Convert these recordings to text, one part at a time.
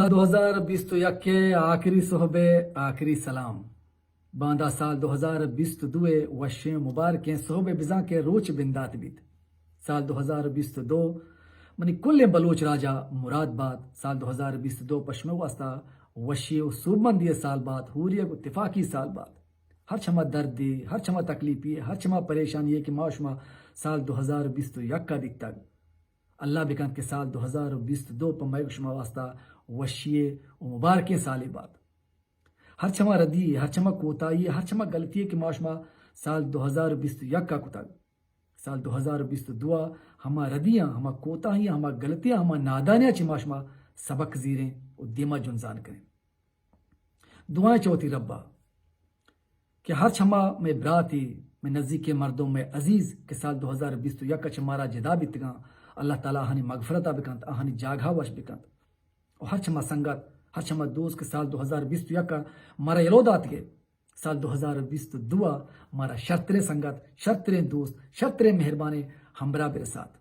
سال 2021 کے آخری صحبے آخری سلام باندہ سال 2022 وشے مبارکیں صحبے بزاں کے روچ بندات بیت سال 2022 منی کل بلوچ راجا مراد باد سال 2022 پشمے واسطہ وشی و سوبمندی سال بعد ہوری اتفاقی سال بعد ہر چما دردی ہر چما تکلیفی ہر چما پریشانی ہے کہ معاشمہ سال 2021 کا دکھتا اللہ بکن کے سال 2022 پر میں شما واسطہ وشی و مبارکیں سال بعد ہر چما ردی ہر چما کوتاہی ہر چما غلطی ہے کہ معاشمہ سال 2021 کا کتگ سال 2022 ہما ردیاں ہما کوتاہیاں ہما غلطیاں ہما نادانیاں چی معاشمہ سبق زیریں اور دیما جنزان کریں دعائیں چوتی ربا کہ ہر چھما میں براتی میں نزدیک مردوں میں عزیز کے سال 2021 کا چمارا جدا بیتگاں اللہ تعالیٰ ہنی مغفرتہ بکنت آہنی جاگہ وش بکنت اور ہر چھما سنگت ہر چھما دوست کے سال 2021 کا مارا یلودات کے سال 2022 مارا شرطرے سنگت شرطرے دوست شرطرے مہربانے ہمراہ بر ساتھ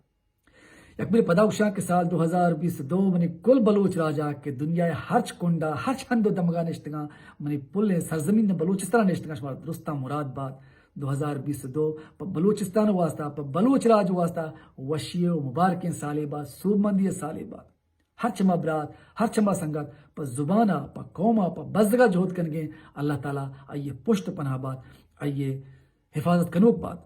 یکبر پداوشاہ کے سال 2022 منی کل بلوچ راجا کے دنیا ہرچ کنڈا ہرچ ہند و دمگا نشتگاں منی پل سرزمین بلوچستان نشتگاں شمار درستہ مراد باد 2022 پا بلوچستان واسطہ پا بلوچ راج واسطہ وشی و مبارکیں سالے بعد سوبمندی سالے بعد ہر چما برات ہر چما سنگت پا زبانہ پا قومہ پا بزدگا جہد کنگیں اللہ تعالیٰ آئیے پشت پناہ باد آئیے حفاظت کنوک باد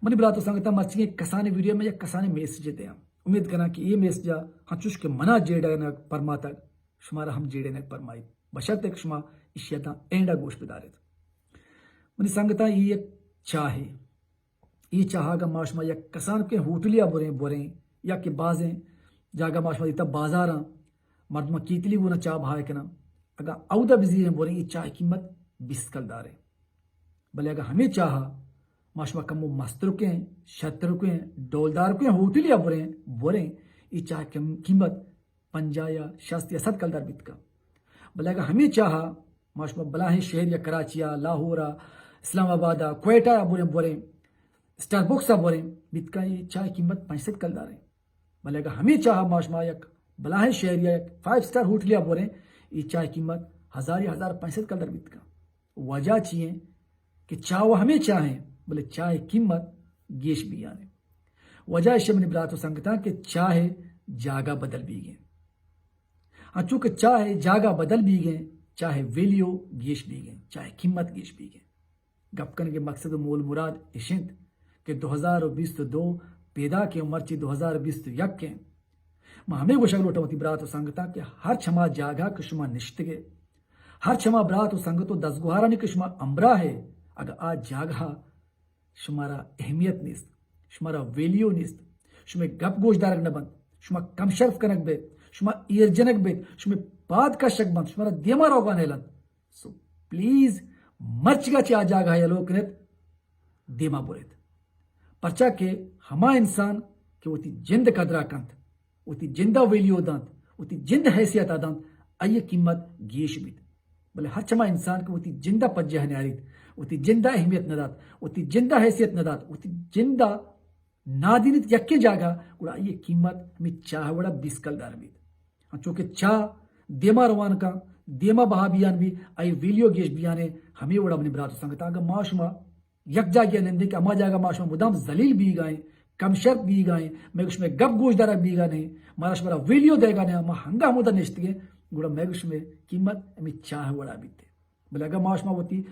منی برات و سنگتا مرچیں کسانے ویڈیو میں یا کسانے میسج دیں امید کرنا کہ یہ میسجا ہاں چوش کے منا جیڑا نک پرما تک شمارا ہم جیڑے نک پرمائی بشرط ایک شما اشیاء اینڈا گوش بدارت منی سنگتا یہ چاہے یہ چاہا گا معاشمہ یا کسان کے ہوٹلیا بوریں یا کہ بازیں جاگا معاشمہ دیتا بازاراں مردمہ کیتلی وہ نہ چاہ بھائے کنا اگر اودہ بزیر بوریں یہ چاہ قیمت 20 کل دارے بلے اگر ہمیں چاہا معاشمہ کم مست رکیں شت رکیں ڈولدار رکیں ہوٹلیا بوریں یہ چاہ قیمت 50 یا 60 یا 70 کل دار بیت کا بلے اگر ہمیں چاہا معاشمہ بلاہیں شہر یا کراچیا لاہورا اسلام آبادا کوئٹہ بوریں اسٹار بکسا بوریں بیت کا یہ چاہ قیمت 65 کل دار ہے بلے اگر ہمیں چاہا معاشمہ یک بلاہیں شہر یا 5 سٹار ہوٹلیا بوریں یہ چاہ قیمت 1000 یا 1065 کل دار بیت کا وجہ چیئے کہ چاہو ہمیں چاہیں بلے چاہے قیمت گیش بھی آنے وجہ شمن برات و سنگتا کہ چاہے جاگہ بدل بھی گئے ہاں چونکہ چاہے جاگہ بدل بھی گئے چاہے ویلیو گیش بھی گئے چاہے قیمت گیش بھی گئے گپ کرنے کے مقصد مول مراد اشنت کہ 2022 پیدا کے عمر چی 2021 کے میں ہمیں وہ شکل اٹھوتی برات و سنگتا کہ ہر چھما جاگہ کشما نشتگے ہر چھما برات و سنگتو دستگوہارانی کشما امبرا ہے اگر آج جاگہ شمارا اہمیت نیست شمارا ویلیو نیست شما گپ گوش دارک نبند شما کم شرف کنک بیت شما ایرجنک بیت شما بات کا شک بند شمارا دیما روگان ہیلند سو پلیز مرچ گا چی آج آگاہ یلو کنت دیما بوریت پرچا کہ ہما انسان کہ وہ تی جند قدرہ کنت وہ تی جندہ ویلیو دانت وہ تی جند حیثیت آدانت آئیے قیمت گیش بیت بلے ہر چما انسان کہ وہ تی جندہ پجہ نیارید وہ تی جندہ اہمیت ندات وہ تی جندہ حیثیت ندات وہ تی جندہ نادینت یکی جاگا گوڑا یہ قیمت ہمیں چاہ وڑا 20 کل دار بیت چونکہ چاہ دیما روان کا دیما بہا بیان بھی آئی ویلیو گیش بیانے ہمیں وڑا اپنی برات سنگتا اگر معاشمہ یک جاگیا نندے کہ اما جاگا معاشمہ مدام ذلیل بھی گائیں کم شرط بھی گائیں میں کچھ میں گپ گوش دارا بھی گا نہیں مارا شمارا ویلیو دے گا نہیں اما ہنگا مدہ نشتگے گوڑا میں کچھ میں قیمت ہمیں چاہ وڑا بیتے بلے اگر معاشمہ ہوتی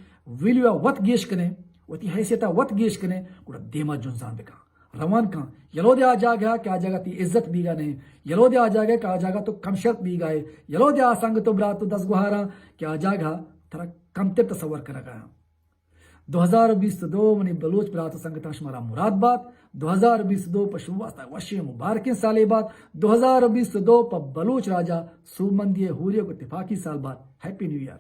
ویلیو وقت گیش کنے ہوتی حیثیتہ وقت گیش کنے گوڑا دیما جنزان بکا روان کان یلو دے آ جا گیا کہ آ جاگا تی عزت بھی گا نہیں یلو دے آ جا گیا کہ آ جاگا تو کم شرط بھی گائے یلو دے آ سنگ تو برات تو 10 گوہارا کہ آ جاگا ترا کم تے تصور کر گیا 2022 منی بلوچ برات سنگتا شمارا مراد بات 2022 پشو واسطہ وشی مبارکیں سالے بعد 2022 پا بلوچ راجا سومندی ہوریو کو اتفاقی سال بعد ہیپی نیو ایئر